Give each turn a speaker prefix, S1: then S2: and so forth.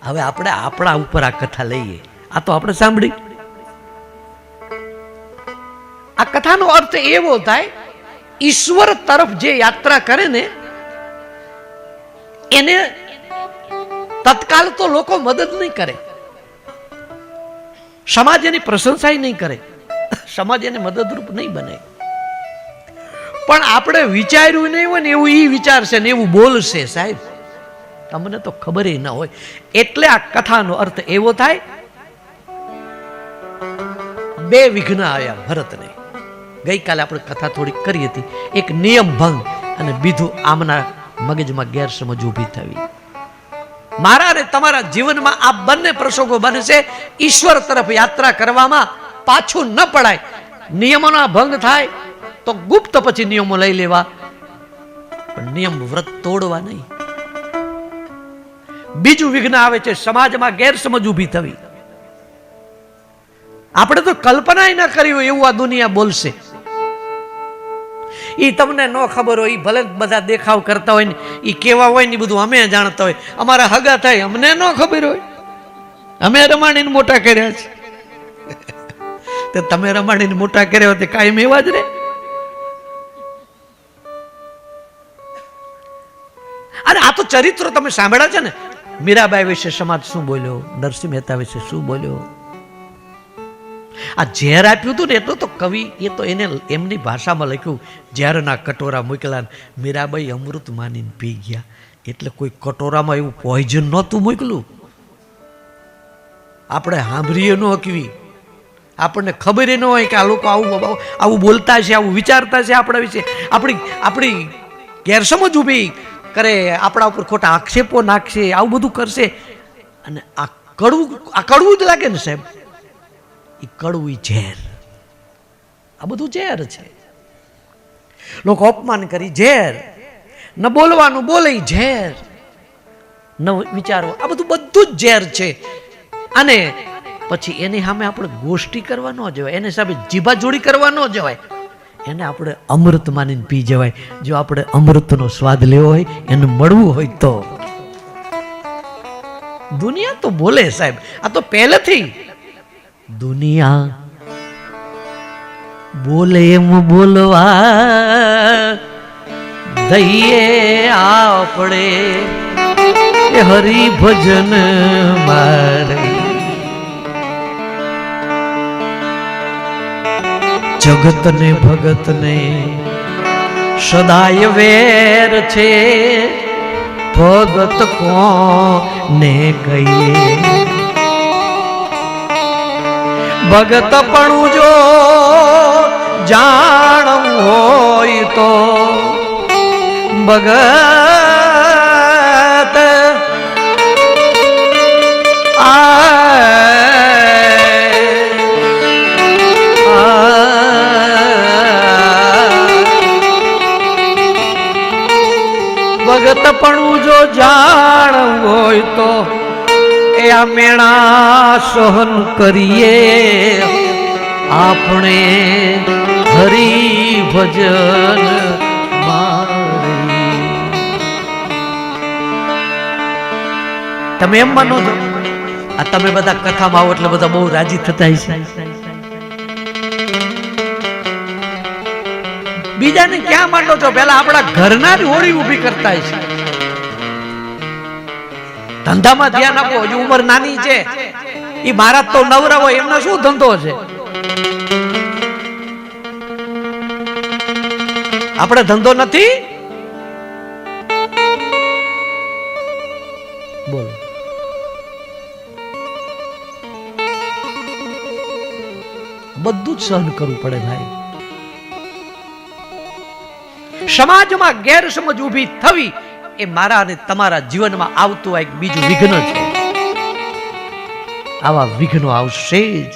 S1: હવે આપણે આપણા ઉપર આ કથા લઈએ. આ તો આપણે સાંભળી. આ કથાનો અર્થ એવો થાય, ઈશ્વર તરફ જે યાત્રા કરે ને એને તત્કાલ તો લોકો મદદ નહીં કરે, સમાજ એની પ્રશંસા નહીં કરે, સમાજ એને મદદરૂપ નહીં બને. પણ આપણે વિચાર્યું નહીં હોય ને એવું એ વિચારશે ને એવું બોલશે. સાહેબ તમને તો ખબર ન હોય. એટલે આ કથાનો અર્થ એવો થાય, બે વિઘ્ન આવ્યા ભરતને. ગઈકાલે આપણે કથા થોડીક કરી હતી. એક નિયમ ભંગ અને બીજું આમના મગજમાં ગેરસમજ ઊભી થવી. મારા અને તમારા જીવનમાં આ બંને પ્રસંગો બને છે. ઈશ્વર તરફ યાત્રા કરવામાં પાછું ન પડાય. નિયમોના ભંગ થાય તો ગુપ્ત પછી નિયમો લઈ લેવા, પણ નિયમ વ્રત તોડવા નહીં. બીજું વિઘ્ન આવે છે સમાજમાં ગેરસમજ ઊભી થવી. આપણે તો કલ્પના ન કરી હોય એવું આ દુનિયા બોલશે. એ તમને ન ખબર હોય, ભલે બધા દેખાવ કરતા હોય ને, એ કેવા હોય ને બધું અમે જાણતા હોય. અમારા હગા થાય અમને ન ખબર હોય, અમે રમાડીને મોટા કર્યા છે. તો તમે રમાડીને મોટા કર્યા હોય તે કાયમ એવા જ રે. અરે આ તો ચરિત્રો તમે સાંભળ્યા છે ને. મીરાબાઈ વિશે સમાજ શું બોલ્યો, નરસિંહ મહેતા વિશે શું બોલ્યો. આ ઝેર આપ્યું હતું ને એટલું તો કવિ એ તો એને એમની ભાષામાં લખ્યું, ઝેરના કટોરા મોકલા, મીરાબાઈ અમૃત માનીને પી ગયા. એટલે કોઈ કટોરામાં એવું પોઈઝન નહોતું મોકલું. આપણે સાંભળીએ ન હકવી, આપણને ખબર ન હોય કે આ લોકો આવું બોલતા છે, આવું વિચારતા છે આપણા વિશે. આપણી ગેરસમજ ઊભી કરે, આપણા ઉપર ખોટા આક્ષેપો નાખશે, આવું બધું કરશે. અને આ કડવું જ લાગે ને સાહેબ. એ કડવું ઝેર, આ બધું ઝેર છે. લોકો અપમાન કરી ઝેર, ન બોલવાનું બોલે ઝેર, ન વિચારવા, આ બધું જ ઝેર છે. અને પછી એની સામે આપણે ગોષ્ઠી કરવા ન જવાય, એની સામે જીભા જોડી કરવા ન જવાય. એને આપણે અમૃત માનીને પી જવાય. જો આપણે અમૃતનો સ્વાદ લેવો હોય, એને મળવું હોય તો. દુનિયા તો બોલે સાહેબ, આ તો પહેલેથી દુનિયા બોલે એમ બોલવા દઈએ આપણે એ હરિભજન મારે. જગતને ભગતને સદાય વેર છે, ભગત કોને કહીએ. ભગત પણ જો જાણવું હોય તો ભગત ભગત પણ જો જાણવું હોય તો એ આ મેણા સહન કરીએ આપણે હરિભજન મારી. તમે એમ માનો છો? આ તમે બધા કથામાં આવો એટલે બધા બહુ રાજી થતા હશે. બીજાને ક્યાં માંડો છો? પેલા આપણા ઘરના જ હોળી ઊભી કરતા હશે. ધંધામાં ધ્યાન આપો. હજુ ઉંમર નાની છે, એ મારા તો નવરા હોય, એમનો શું ધંધો છે? આપણે ધંધો નથી. બોલો, બધું જ સહન કરવું પડે ભાઈ. સમાજમાં ગેરસમજ ઊભી થવી એ મારા અને તમારા જીવનમાં આવતું એક બીજું વિઘ્ન છે. આવા વિઘ્નો આવશે જ.